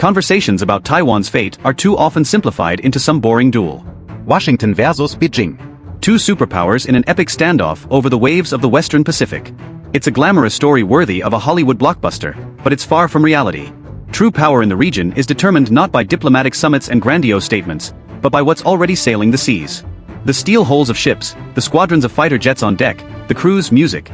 conversations about Taiwan's fate are too often simplified into some boring duel. Washington versus Beijing. Two superpowers in an epic standoff over the waves of the Western Pacific. It's a glamorous story worthy of a Hollywood blockbuster, but it's far from reality. True power in the region is determined not by diplomatic summits and grandiose statements, but by what's already sailing the seas. The steel hulls of ships, the squadrons of fighter jets on deck, the crew's music.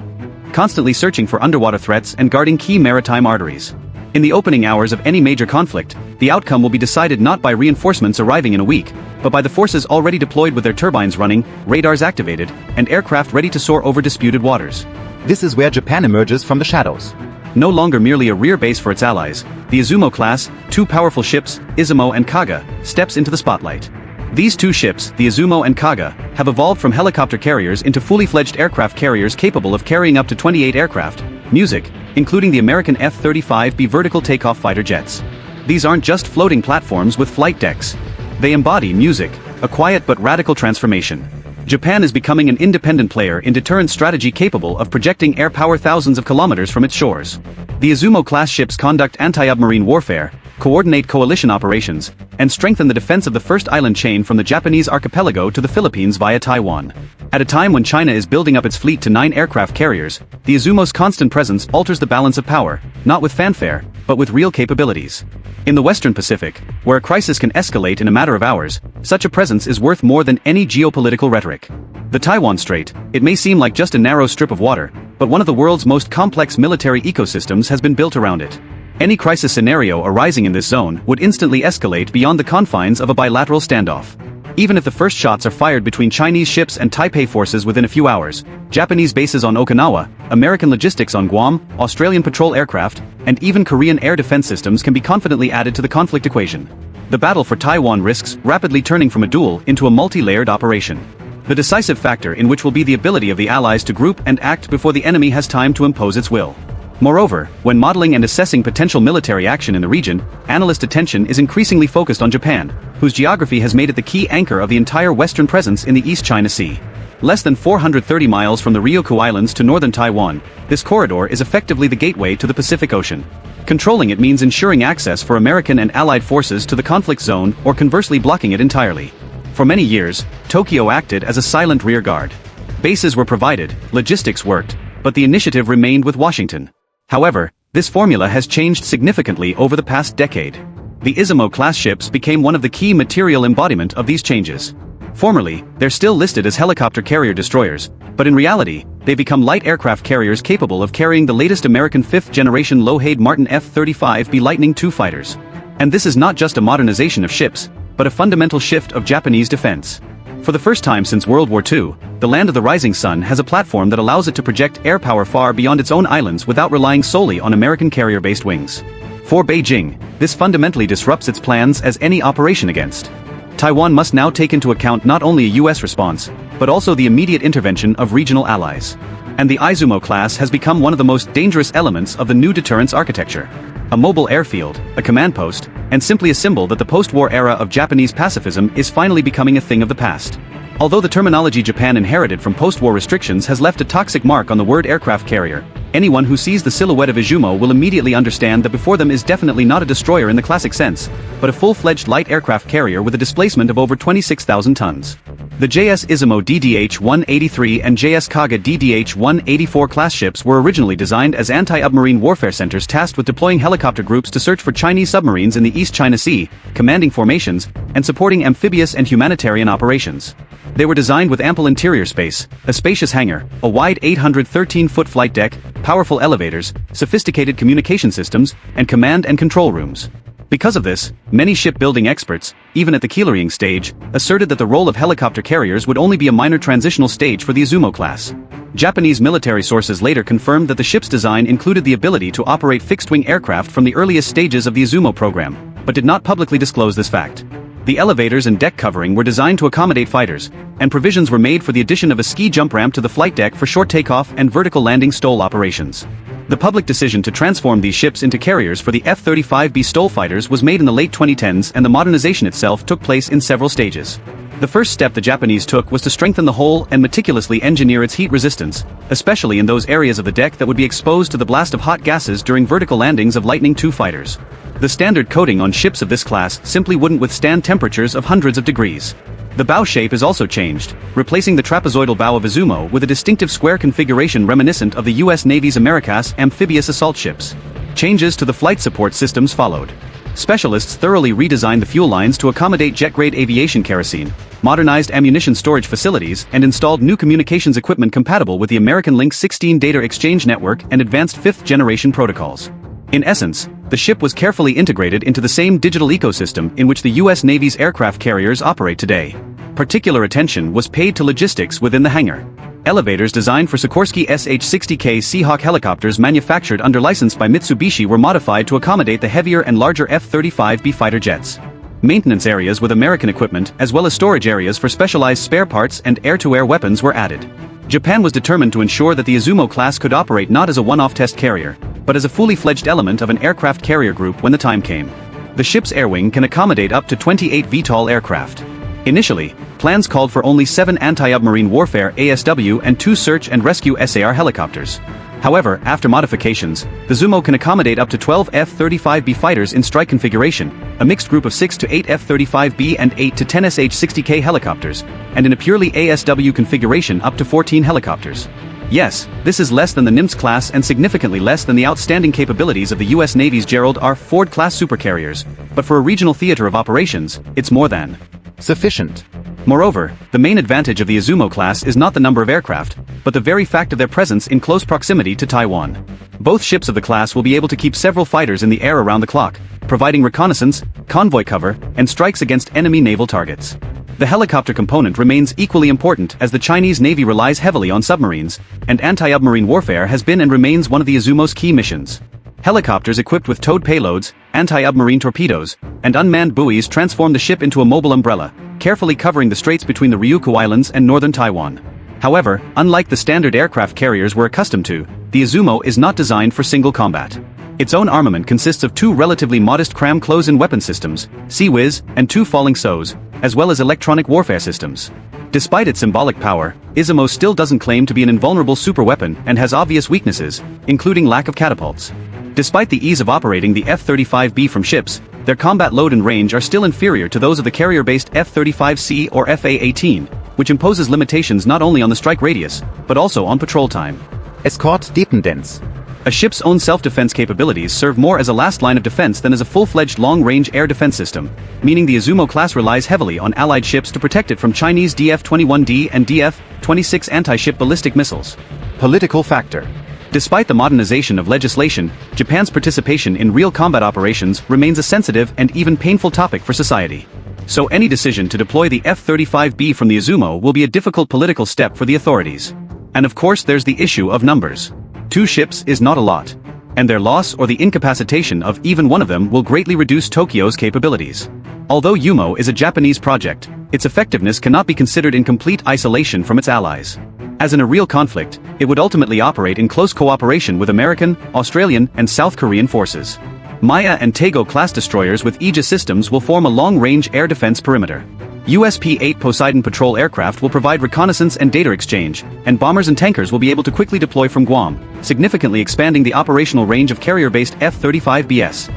Constantly searching for underwater threats and guarding key maritime arteries. In the opening hours of any major conflict, the outcome will be decided not by reinforcements arriving in a week, but by the forces already deployed with their turbines running, radars activated, and aircraft ready to soar over disputed waters. This is where Japan emerges from the shadows. No longer merely a rear base for its allies, the Izumo class, two powerful ships, Izumo and Kaga, steps into the spotlight. These two ships, the Izumo and Kaga, have evolved from helicopter carriers into fully-fledged aircraft carriers capable of carrying up to 28 aircraft, music, including the American F-35B vertical takeoff fighter jets. These aren't just floating platforms with flight decks. They embody music, a quiet but radical transformation. Japan is becoming an independent player in deterrent strategy capable of projecting air power thousands of kilometers from its shores. The Izumo-class ships conduct anti-submarine warfare, coordinate coalition operations, and strengthen the defense of the first island chain from the Japanese archipelago to the Philippines via Taiwan. At a time when China is building up its fleet to 9 aircraft carriers, the Izumo's constant presence alters the balance of power, not with fanfare, but with real capabilities. In the Western Pacific, where a crisis can escalate in a matter of hours, such a presence is worth more than any geopolitical rhetoric. The Taiwan Strait, it may seem like just a narrow strip of water, but one of the world's most complex military ecosystems has been built around it. Any crisis scenario arising in this zone would instantly escalate beyond the confines of a bilateral standoff. Even if the first shots are fired between Chinese ships and Taipei forces within a few hours, Japanese bases on Okinawa, American logistics on Guam, Australian patrol aircraft, and even Korean air defense systems can be confidently added to the conflict equation. The battle for Taiwan risks rapidly turning from a duel into a multi-layered operation. The decisive factor in which will be the ability of the Allies to group and act before the enemy has time to impose its will. Moreover, when modeling and assessing potential military action in the region, analyst attention is increasingly focused on Japan, whose geography has made it the key anchor of the entire Western presence in the East China Sea. Less than 430 miles from the Ryukyu Islands to northern Taiwan, this corridor is effectively the gateway to the Pacific Ocean. Controlling it means ensuring access for American and Allied forces to the conflict zone or conversely blocking it entirely. For many years, Tokyo acted as a silent rear guard. Bases were provided, logistics worked, but the initiative remained with Washington. However, this formula has changed significantly over the past decade. The Izumo-class ships became one of the key material embodiment of these changes. Formerly, they're still listed as helicopter carrier destroyers, but in reality, they become light aircraft carriers capable of carrying the latest American 5th-generation Lockheed Martin F-35B Lightning II fighters. And this is not just a modernization of ships, but a fundamental shift of Japanese defense. For the first time since World War II, the Land of the Rising Sun has a platform that allows it to project air power far beyond its own islands without relying solely on American carrier-based wings. For Beijing, this fundamentally disrupts its plans as any operation against Taiwan must now take into account not only a US response, but also the immediate intervention of regional allies. And the Izumo class has become one of the most dangerous elements of the new deterrence architecture. A mobile airfield, a command post, and simply a symbol that the post-war era of Japanese pacifism is finally becoming a thing of the past. Although the terminology Japan inherited from post-war restrictions has left a toxic mark on the word aircraft carrier, anyone who sees the silhouette of Izumo will immediately understand that before them is definitely not a destroyer in the classic sense, but a full-fledged light aircraft carrier with a displacement of over 26,000 tons. The JS Izumo DDH-183 and JS Kaga DDH-184 class ships were originally designed as anti-submarine warfare centers tasked with deploying helicopter groups to search for Chinese submarines in the East China Sea, commanding formations, and supporting amphibious and humanitarian operations. They were designed with ample interior space, a spacious hangar, a wide 813-foot flight deck, powerful elevators, sophisticated communication systems, and command and control rooms. Because of this, many shipbuilding experts, even at the keelering stage, asserted that the role of helicopter carriers would only be a minor transitional stage for the Izumo class. Japanese military sources later confirmed that the ship's design included the ability to operate fixed-wing aircraft from the earliest stages of the Izumo program, but did not publicly disclose this fact. The elevators and deck covering were designed to accommodate fighters, and provisions were made for the addition of a ski jump ramp to the flight deck for short takeoff and vertical landing STOL operations. The public decision to transform these ships into carriers for the F-35B STOL fighters was made in the late 2010s, and the modernization itself took place in several stages. The first step the Japanese took was to strengthen the hull and meticulously engineer its heat resistance, especially in those areas of the deck that would be exposed to the blast of hot gases during vertical landings of Lightning II fighters. The standard coating on ships of this class simply wouldn't withstand temperatures of hundreds of degrees. The bow shape is also changed, replacing the trapezoidal bow of Izumo with a distinctive square configuration reminiscent of the US Navy's Americas amphibious assault ships. Changes to the flight support systems followed. Specialists thoroughly redesigned the fuel lines to accommodate jet-grade aviation kerosene, modernized ammunition storage facilities, and installed new communications equipment compatible with the American Link 16 data exchange network and advanced fifth-generation protocols. In essence, the ship was carefully integrated into the same digital ecosystem in which the US Navy's aircraft carriers operate today. Particular attention was paid to logistics within the hangar. Elevators designed for Sikorsky SH-60K Seahawk helicopters manufactured under license by Mitsubishi were modified to accommodate the heavier and larger F-35B fighter jets. Maintenance areas with American equipment as well as storage areas for specialized spare parts and air-to-air weapons were added. Japan was determined to ensure that the Izumo class could operate not as a one-off test carrier, but as a fully fledged element of an aircraft carrier group when the time came. The ship's air wing can accommodate up to 28 VTOL aircraft. Initially, plans called for only 7 anti-submarine warfare ASW and 2 search and rescue SAR helicopters. However, after modifications, the Izumo can accommodate up to 12 F-35B fighters in strike configuration, a mixed group of 6 to 8 F-35B and 8 to 10 SH-60K helicopters, and in a purely ASW configuration up to 14 helicopters. Yes, this is less than the NIMS class and significantly less than the outstanding capabilities of the US Navy's Gerald R. Ford-class supercarriers, but for a regional theater of operations, it's more than sufficient. Moreover, the main advantage of the Izumo class is not the number of aircraft, but the very fact of their presence in close proximity to Taiwan. Both ships of the class will be able to keep several fighters in the air around the clock, providing reconnaissance, convoy cover, and strikes against enemy naval targets. The helicopter component remains equally important as the Chinese Navy relies heavily on submarines, and anti-submarine warfare has been and remains one of the Izumo's key missions. Helicopters equipped with towed payloads, anti-submarine torpedoes, and unmanned buoys transform the ship into a mobile umbrella, carefully covering the straits between the Ryukyu Islands and northern Taiwan. However, unlike the standard aircraft carriers we're accustomed to, the Izumo is not designed for single combat. Its own armament consists of 2 relatively modest cram-close-in weapon systems, Sea-Wiz, and 2 falling SOs, as well as electronic warfare systems. Despite its symbolic power, Izumo still doesn't claim to be an invulnerable superweapon and has obvious weaknesses, including lack of catapults. Despite the ease of operating the F-35B from ships, their combat load and range are still inferior to those of the carrier-based F-35C or FA-18, which imposes limitations not only on the strike radius, but also on patrol time. Escort dependence. A ship's own self-defense capabilities serve more as a last line of defense than as a full-fledged long-range air defense system, meaning the Izumo class relies heavily on Allied ships to protect it from Chinese DF-21D and DF-26 anti-ship ballistic missiles. Political factor. Despite the modernization of legislation, Japan's participation in real combat operations remains a sensitive and even painful topic for society. So any decision to deploy the F-35B from the Izumo will be a difficult political step for the authorities. And of course there's the issue of numbers. 2 ships is not a lot. And their loss or the incapacitation of even one of them will greatly reduce Tokyo's capabilities. Although Izumo is a Japanese project, its effectiveness cannot be considered in complete isolation from its allies. As in a real conflict, it would ultimately operate in close cooperation with American, Australian, and South Korean forces. Maya and Tago class destroyers with Aegis systems will form a long-range air defense perimeter. US P-8 Poseidon patrol aircraft will provide reconnaissance and data exchange, and bombers and tankers will be able to quickly deploy from Guam, significantly expanding the operational range of carrier-based F-35BS.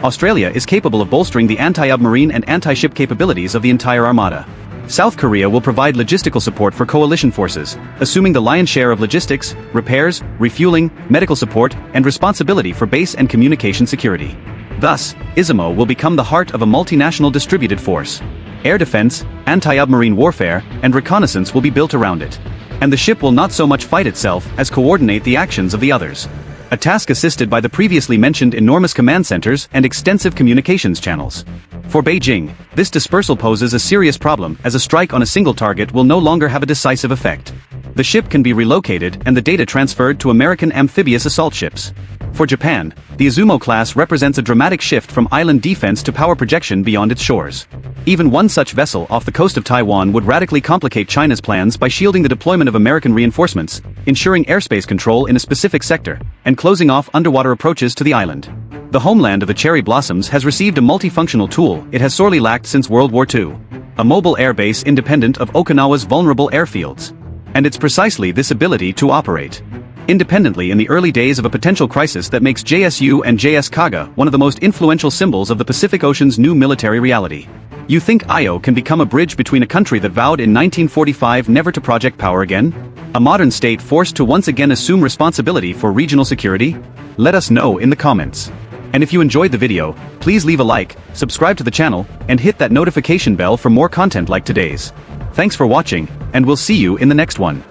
Australia is capable of bolstering the anti-submarine and anti-ship capabilities of the entire armada. South Korea will provide logistical support for coalition forces, assuming the lion's share of logistics, repairs, refueling, medical support, and responsibility for base and communication security. Thus, Izumo will become the heart of a multinational distributed force. Air defense, anti-submarine warfare, and reconnaissance will be built around it. And the ship will not so much fight itself as coordinate the actions of the others. A task assisted by the previously mentioned enormous command centers and extensive communications channels. For Beijing, this dispersal poses a serious problem as a strike on a single target will no longer have a decisive effect. The ship can be relocated and the data transferred to American amphibious assault ships. For Japan, the Izumo class represents a dramatic shift from island defense to power projection beyond its shores. Even one such vessel off the coast of Taiwan would radically complicate China's plans by shielding the deployment of American reinforcements, ensuring airspace control in a specific sector, and closing off underwater approaches to the island. The homeland of the cherry blossoms has received a multifunctional tool it has sorely lacked since World War II. A mobile airbase independent of Okinawa's vulnerable airfields. And it's precisely this ability to operate independently in the early days of a potential crisis that makes JSU and JS Kaga one of the most influential symbols of the Pacific Ocean's new military reality. You think IO can become a bridge between a country that vowed in 1945 never to project power again? A modern state forced to once again assume responsibility for regional security? Let us know in the comments. And if you enjoyed the video, please leave a like, subscribe to the channel, and hit that notification bell for more content like today's. Thanks for watching, and we'll see you in the next one.